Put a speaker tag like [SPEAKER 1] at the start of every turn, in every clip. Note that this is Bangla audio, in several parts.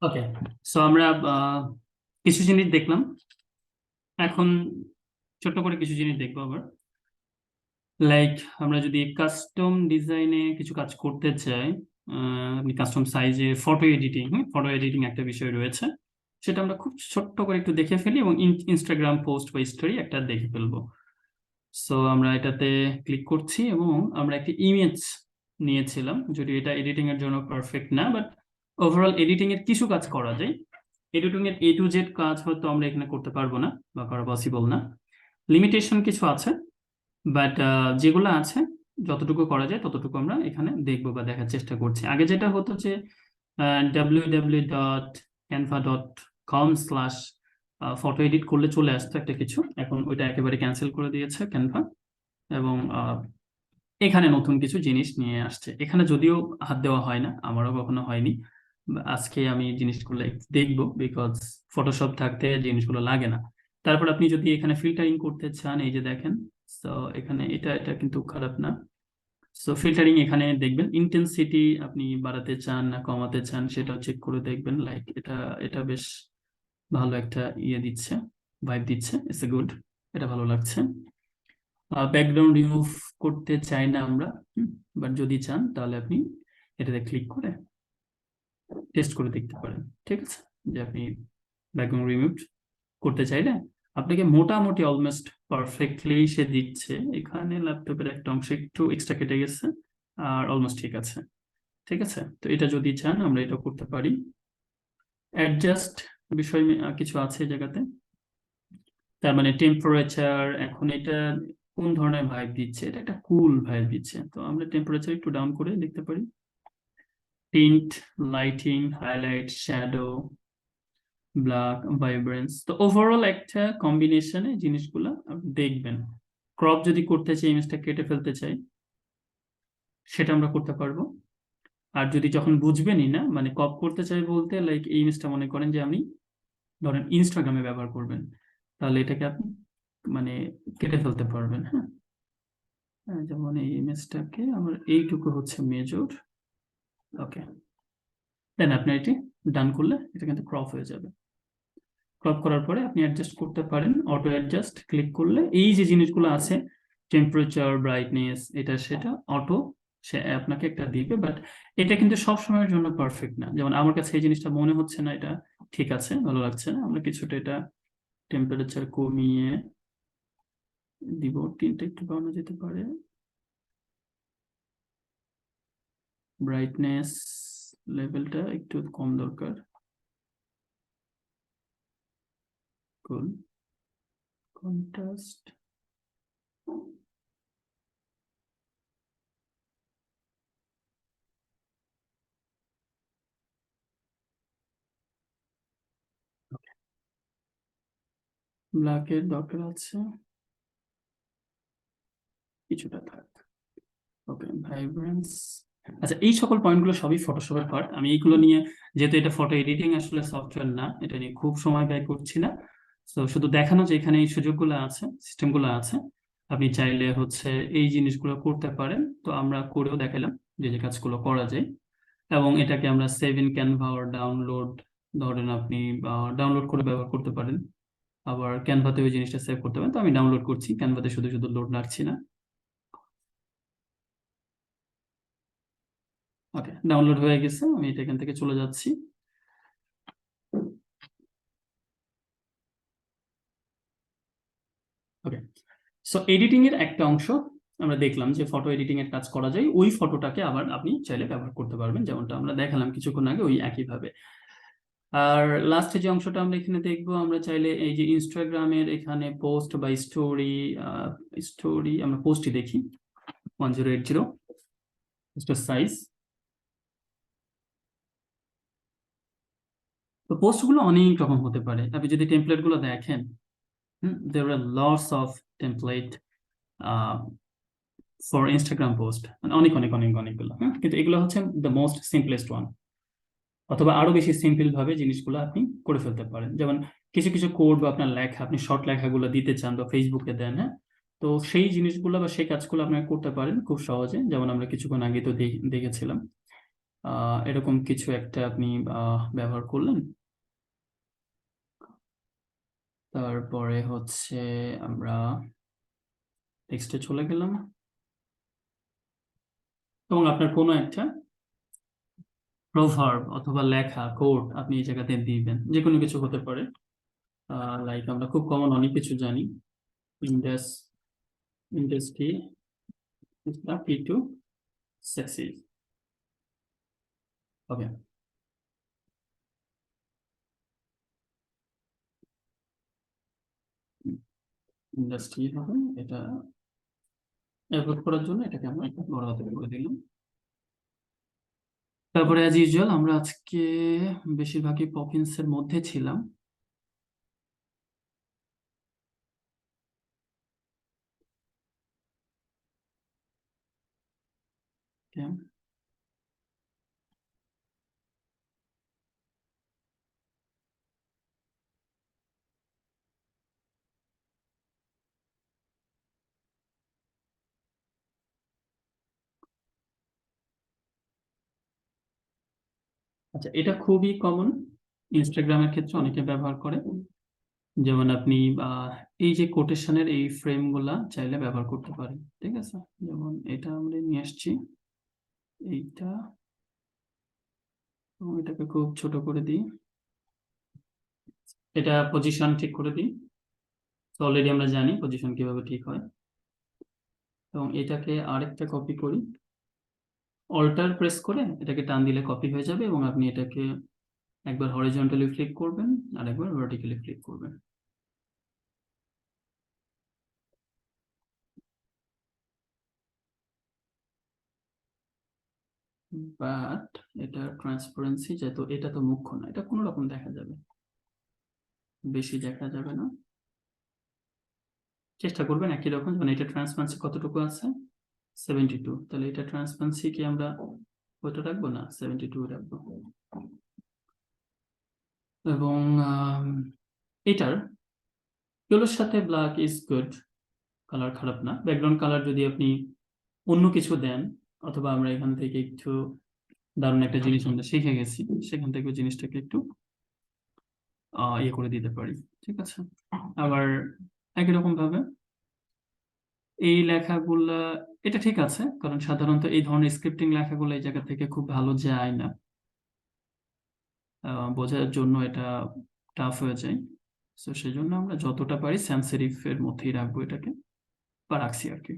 [SPEAKER 1] ওকে, সো আমরা কিছু জিনিস দেখলাম। এখন ছোট্ট করে কিছু জিনিস দেখবো আবার। লাইক আমরা যদি কাস্টম ডিজাইনে কিছু কাজ করতে চাই, কাস্টম সাইজে ফটো এডিটিং একটা বিষয় রয়েছে। সেটা আমরা খুব ছোট্ট করে একটু দেখে ফেলি এবং ইনস্টাগ্রাম পোস্ট বা স্টোরি একটা দেখে ফেলবো। সো আমরা এটাতে ক্লিক করছি এবং আমরা একটা ইমেজ নিয়েছিলাম, যদি এটা এডিটিং এর জন্য পারফেক্ট না, বাট ওভারঅল এডিটিং এর কিছু কাজ করা যায়। এডিটিং এর A to Z কাজ হয়তো আমরা এখানে করতে পারবো না বা করা পসিবল না, লিমিটেশন কিছু আছে। বাট যেগুলো আছে, যতটুকু করা যায় ততটুকু আমরা এখানে দেখবো বা দেখার চেষ্টা করছি। আগে যেটা হতো যে www.canva.com/ ফটো এডিট করলে চলে আসতো একটা কিছু, এখন ওইটা একেবারে ক্যান্সেল করে দিয়েছে ক্যানভা। এবং এখানে নতুন কিছু জিনিস নিয়ে আসছে। এখানে যদিও হাত দেওয়া হয় না, আমারও কখনো হয়নি। আজকে আমি জিনিসগুলো একটু দেখবো, বিকজ ফটোশপ থাকতে জিনিসগুলো লাগে না। তারপর আপনি যদি এখানে ফিল্টারিং করতে চান, এই যে দেখেন, তো এখানে এটা এটা কিন্তু খারাপ না। সো ফিল্টারিং এখানে দেখবেন, ইন্টেন্সিটি আপনি বাড়াতে চান না কমাতে চান সেটাও চেক করে দেখবেন। লাইক এটা এটা বেশ ভালো একটা দিচ্ছে, ভাইব দিচ্ছে, ইটস এ গুড, এটা ভালো লাগছে। ব্যাকগ্রাউন্ড রিমুভ করতে চাই না আমরা, বাট যদি চান তাহলে আপনি এটাতে ক্লিক করে টেস্ট করে দেখতে পারেন। ঠিক আছে, যে আপনি ব্যাকগ্রাউন্ড রিমুভ করতে চাইলে আপনাকে মোটামুটি অলমোস্ট পারফেক্টলি সে দিচ্ছে। এখানে ল্যাপটপের একটা অংশ একটু এক্সট্রা কেটে গেছে, আর অলমোস্ট ঠিক আছে। ঠিক আছে, তো এটা যদি চান আমরা এটা করতে পারি। অ্যাডজাস্ট বিষয় কিছু আছে এই জায়গাতে। তার মানে টেম্পারেচার, এখন এটা কোন ধরনের ভাইব দিচ্ছে, এটা একটা কুল ভাইব দিচ্ছে, তো আমরা টেম্পারেচার একটু ডাউন করে দেখতে পারি। Tint, lighting, highlight, shadow, black, vibrance, তো ওভারঅল একটা কম্বিনেশনে জিনিসগুলো আপনি দেখবেন। ক্রপ যদি করতে চাই, ইমেজটা কেটে ফেলতে চাই, সেটা আমরা করতে পারবো। আর যদি যখন বুঝবেনই না, মানে ক্রপ করতে চাই বলতে লাইক এই ইমেজটা মনে করেন যে আপনি ধরেন ইনস্টাগ্রামে ব্যবহার করবেন, তাহলে এটাকে আপনি মানে কেটে ফেলতে পারবেন। হ্যাঁ, যেমন এই ইমেজটাকে আমার এইটুকু হচ্ছে মেজর। ওকে, দেন আপনি এটি ডান করলে এটা কিন্তু ক্রপ হয়ে যাবে। ক্রপ করার পরে আপনি অ্যাডজাস্ট করতে পারেন, অটো অ্যাডজাস্ট ক্লিক করলে এই যে জিনিসগুলো আছে, টেম্পারেচার, ব্রাইটনেস, এটা সেটা অটো সে আপনাকে একটা দিবে। বাট এটা কিন্তু সব সময়ের জন্য পারফেক্ট না। যেমন আমার কাছে এই জিনিসটা মনে হচ্ছে না এটা ঠিক আছে, ভালো লাগছে না, আমরা কিছুটা এটা টেম্পারেচার কমিয়ে দিব, তিনটা একটু বাড়ানো যেতে পারে। ব্রাইটনেস লেভেলটা একটু কম দরকার। কুল, কন্ট্রাস্ট, ব্ল্যাকের দরকার আছে, কিছুটা থাক। ওকে, ভাইব্রেন্স। আচ্ছা, এই সকল পয়েন্টগুলো সবই ফটোশপের পার্ট। আমি এইগুলো নিয়ে, যেহেতু এটা ফটো এডিটিং আসলে সফটওয়্যার না, এটা নিয়ে খুব সময় ব্যয় করছি না। তো শুধু দেখানো যে এখানে এই সুযোগগুলো আছে, সিস্টেমগুলো আছে, আপনি চাইলে হচ্ছে এই জিনিসগুলো করতে পারেন। তো আমরা করেও দেখালাম যে যে কাজগুলো করা যায়। এবং এটাকে আমরা save in Canva or download, ধরেন আপনি ডাউনলোড করে ব্যবহার করতে পারেন। আবার ক্যানভাতে ওই জিনিসটা সেভ করতে পারেন। তো আমি ডাউনলোড করছি, ক্যানভাতে শুধু শুধু লোড রাখছি না। ওকে, ডাউনলোড হয়ে গেছে, আমি এটা এখান থেকে চলে যাচ্ছি। ওকে, সো এডিটিং এর একটা অংশ আমরা দেখলাম যে ফটো এডিটিং এর কাজ করা যায়, ওই ফটোটাকে আবার আপনি চাইলে ব্যবহার করতে পারবেন, যেমনটা আমরা দেখালাম কিছুক্ষণ আগে ওই একইভাবে। আর লাস্টে যে অংশটা আমরা এখানে দেখবো, আমরা চাইলে এই যে ইনস্টাগ্রামের এখানে পোস্ট বা স্টোরি, স্টোরি আমরা পোস্টই দেখি 1080 সাইজ। তো পোস্টগুলো অনেক রকম হতে পারে, আপনি যদি টেমপ্লেট গুলো দেখেন, there are lots of template for Instagram post, মানে অনেক অনেক অনেক অনেকগুলো। কিন্তু এগুলো হচ্ছে দ্য মোস্ট সিম্পলেস্ট ওয়ান। অথবা আরো বেশি সিম্পল ভাবে জিনিসগুলো আপনি করে ফেলতে পারেন। যেমন কিছু কিছু কোড বা আপনার লেখা, আপনি শর্ট লেখাগুলো দিতে চান বা ফেসবুকে দেন, হ্যাঁ, তো সেই জিনিসগুলো বা সেই কাজগুলো আপনি করতে পারেন খুব সহজে, যেমন আমরা কিছুক্ষণ আগে তো দেখেছিলাম। এরকম কিছু একটা আপনি ব্যবহার করলেন। তারপরে হচ্ছে আমরা টেক্সটে চলে গেলাম এবং আপনার কোনো একটা প্রভার্ব অথবা লেখা কোড আপনি এই জায়গাতে দিবেন, যে কোনো কিছু হতে পারে। লাইক আমরা খুব কমন অনেক কিছু জানি, ইন্ডাস ইন্ডাস্ট্রি ইজ দ্য কি টু সাকসিড। ওকে, ইন্ডাস্ট্রি হবে এটা, অ্যাভয়েড করার জন্য এটাকে আমরা একটু বড় হাতে করে দিলাম। তারপরে অ্যাজ ইউজুয়াল আমরা আজকে বেশিরভাগই পপিন্স এর মধ্যে ছিলাম। Okay. আচ্ছা, এটা খুবই কমন, ইনস্টাগ্রামের ক্ষেত্রে অনেকে ব্যবহার করে। যেমন আপনি আহ, এই যে কোটেশনের এই ফ্রেম গুলা চাইলে ব্যবহার করতে পারেন, ঠিক আছে। যেমন এটা আমরা নিয়ে আসছি, এইটা, এবং এটাকে খুব ছোট করে দিই, এটা পজিশন ঠিক করে দিই। তো অলরেডি আমরা জানি পজিশন কিভাবে ঠিক হয়। এবং এটাকে আরেকটা কপি করি, অল্টার প্রেস করে এটাকে টান দিলে কপি হয়ে যাবে, এবং আপনি এটাকে একবার হরিজন্টালি ফ্লিক করবেন আর একবার ভার্টিক্যালি ফ্লিক করবেন। বাট এটা ট্রান্সপারেন্সি, যেহেতু এটা তো মুখ্য না, এটা কোনো রকম দেখা যাবে, বেশি দেখা যাবে না। চেষ্টা করবেন একই রকম, মানে এটা ট্রান্সপারেন্সি কতটুকু আছে, 72, তাহলে এটা ট্রান্সপারেন্সি কি আমরা কত রাখবো, না 72 রাখবো। এবং এটার ইয়েলোর সাথে ব্ল্যাক ইজ গুড, কালার খারাপ না। ব্যাকগ্রাউন্ড কালার যদি আপনি অন্য কিছু দেন, অথবা আমরা এখান থেকে একটু দারুণ একটা জিনিস আমরা শিখে গেছি, সেখান থেকে ওই জিনিসটাকে একটু ইয়ে করে দিতে পারি, ঠিক আছে। আবার একই রকম ভাবে এই লেখাগুলা, এটা ঠিক আছে, কারণ সাধারণত এই ধরনের স্ক্রিপ্টিং লেখাগুলো এই জায়গা থেকে খুব ভালো যায় না, বোঝার জন্য এটা টাফ হয়ে যায়। তো সেই জন্য আমরা যতটা পারি sans serif এর মধ্যেই রাখবো এটাকে, বা রাখছি আর কি।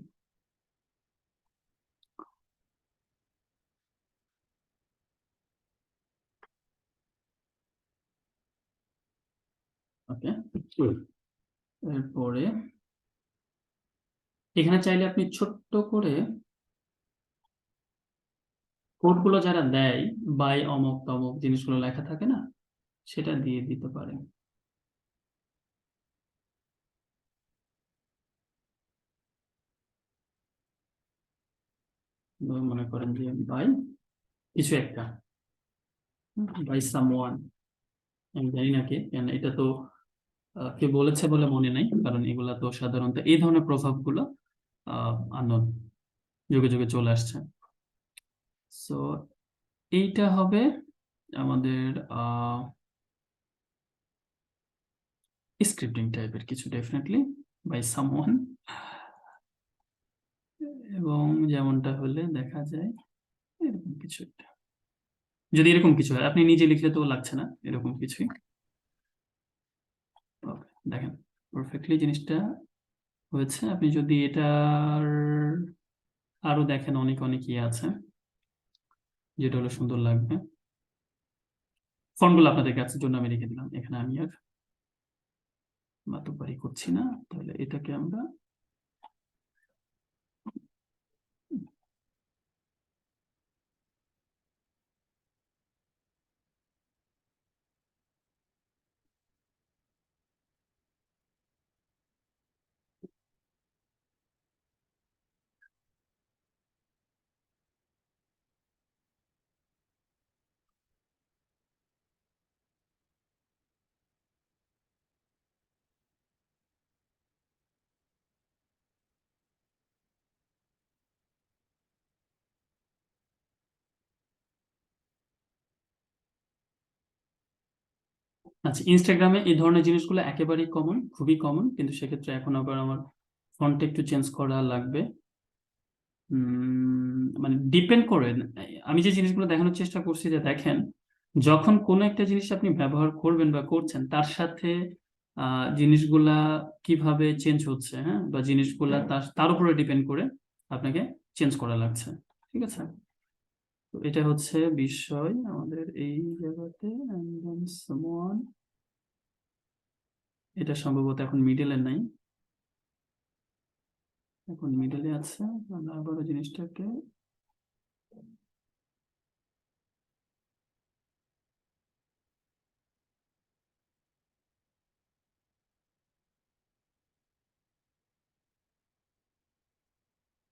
[SPEAKER 1] ওকে, এরপরে এখানে চাইলে আপনি ছোট্ট করে কোডগুলো যারা দেয়, বাই অমুক তমুক জিনিসগুলো লেখা থাকে না, সেটা দিয়ে দিতে পারেন। মনে করেন যে বাই কিছু একটা, বাই সামওয়ান, আমি জানি না কে, কেন এটা তো কে বলেছে বলে মনে নাই, কারণ এগুলা তো সাধারণত এই ধরনের প্রভাবগুলো আননোন, যুগে যুগে চলে আসছে। সো এইটা হবে আমাদের স্ক্রিপ্টিং টাইপের কিছু, ডেফিনেটলি বাই সামওয়ান। এবং যেমনটা হলে দেখা যায় এরকম কিছু একটা, যদি এরকম কিছু হয়, আপনি নিজে লিখলে তো লাগছে না, এরকম কিছুই। Okay, দেখেন পারফেক্টলি জিনিসটা হয়েছে। আপনি যদি এটার আরো দেখেন, অনেক অনেক ইয়ে আছে যেটা হলে সুন্দর লাগবে। ফর্মগুলো আপনাদের কাছে জন্য আমি রেখে দিলাম, এখানে আমি আর মাতব্বরি করছি না। তাহলে এটাকে আমরা আচ্ছা, ইনস্টাগ্রামে এই ধরনের জিনিসগুলো একেবারেই কমন, খুবই কমন, কিন্তু সেক্ষেত্রে এখন আবার আমার ফন্ট একটু চেঞ্জ করা লাগবে। মানে ডিপেন্ড করে, আমি যে জিনিসগুলো দেখানোর চেষ্টা করছি যে দেখেন, যখন কোনো একটা জিনিস আপনি ব্যবহার করবেন বা করছেন, তার সাথে জিনিসগুলা কিভাবে চেঞ্জ হচ্ছে, হ্যাঁ, বা জিনিসগুলা তার তার উপরে ডিপেন্ড করে আপনাকে চেঞ্জ করা লাগছে। ঠিক আছে, তো এটা হচ্ছে বিষয় আমাদের এই জায়গাতে। And then someone, এটা সম্ভবত এখন মিডলে নাই, এখন মিডলে আছে। আমরা আবার জিনিসটাকে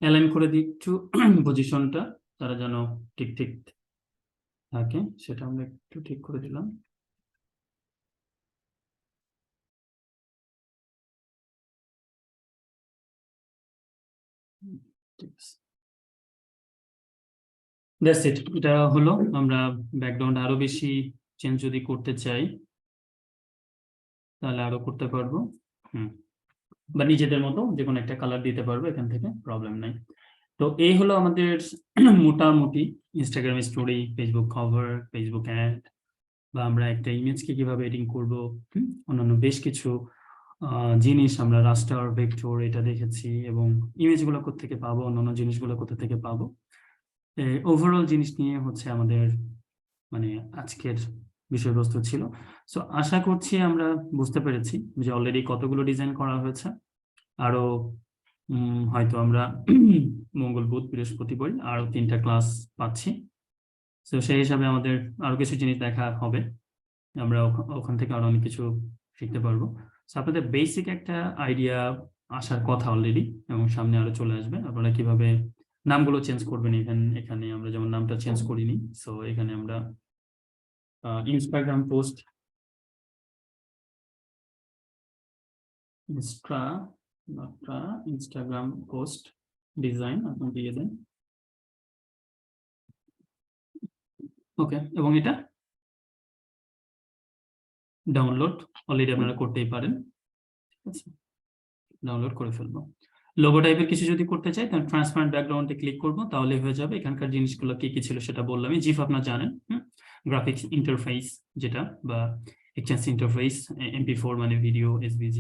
[SPEAKER 1] অ্যালাইন করে দিই একটু পজিশনটা, তারা যেন ঠিক ঠিক থাকে, সেটা আমরা একটু ঠিক করে দিলাম। ঠিক আছে, দ্যাটস ইট। এটা হলো, আমরা ব্যাকগ্রাউন্ড আরো বেশি চেঞ্জ যদি করতে চাই তাহলে আরো করতে পারবো। বা নিজেদের মতো যে কোনো একটা কালার দিতে পারবো, এখান থেকে প্রবলেম নাই। তো এই হলো আমাদের মোটামুটি Instagram story, Facebook cover, Facebook ad, বা আমরা একটা ইমেজকে কিভাবে এডিটিং করব, অন্যান্য বেশ কিছু জিনিস আমরা রাস্টার, ভেক্টর এটা দেখেছি, এবং ইমেজগুলো কোথা থেকে পাবো, অন্যান্য জিনিসগুলো কোথা থেকে পাবো, ওভারঅল জিনিস নিয়ে হচ্ছে আমাদের মানে আজকের বিষয়বস্তু ছিল। সো আশা করছি আমরা বুঝতে পেরেছি যে অলরেডি কতগুলো ডিজাইন করা হয়েছে। আরো হয়তো আমরা মঙ্গল, বুধ, বৃহস্পতিবার আরো 3টা ক্লাস পাচ্ছি। তো সেই হিসাবে আমাদের আরো কিছু জিনিস দেখা হবে, আমরা ওখান থেকে আরো অনেক কিছু শিখতে পারবো। তো আপনাদের বেসিক একটা আইডিয়া আসার কথা অলরেডি, এবং সামনে আরো চলে আসবে। আপনারা কিভাবে নামগুলো চেঞ্জ করবেন, ইভেন এখানে আমরা যেমন নামটা চেঞ্জ করিনি, সো এখানে আমরা Instagram post, Instagram post design আপনি দিয়ে দেন। ওকে, এবং এটা ডাউনলোড অলরেডি আপনারা করতেই পারেন। ঠিক আছে, ডাউনলোড করে ফেলবো। লোগো টাইপের কিছু যদি করতে চাই তাহলে ট্রান্সপারেন্ট ব্যাকগ্রাউন্ডে ক্লিক করবো, তাহলে হয়ে যাবে। এখানকার জিনিসগুলো কি কি ছিল সেটা বললাম, জিফ আপনারা জানেন, গ্রাফিক্স ইন্টারফেস যেটা, বা এক্সচেঞ্জ ইন্টারফেস, MP4 মানে ভিডিও, SVG,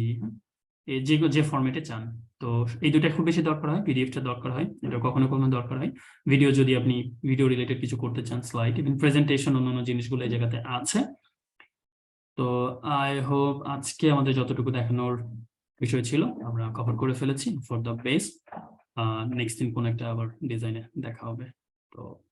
[SPEAKER 1] যে যে ফরম্যাটে চান। তো এই দুটা খুব বেশি দরকার হয়, পিডিএফটা দরকার হয়, এটা কখনো কখনো দরকার হয়। ভিডিও যদি আপনি ভিডিও রিলেটেড কিছু করতে চান, স্লাইড, ইভেন প্রেজেন্টেশন, অন্যান্য জিনিসগুলো এই জায়গাতে আছে। তো আই হোপ আজকে আমাদের যতটুকু দেখানোর বিষয় ছিল আমরা কভার করে ফেলেছি ফর দ্য বেস্ট। নেক্সট দিন কোন একটা আবার ডিজাইনে দেখা হবে।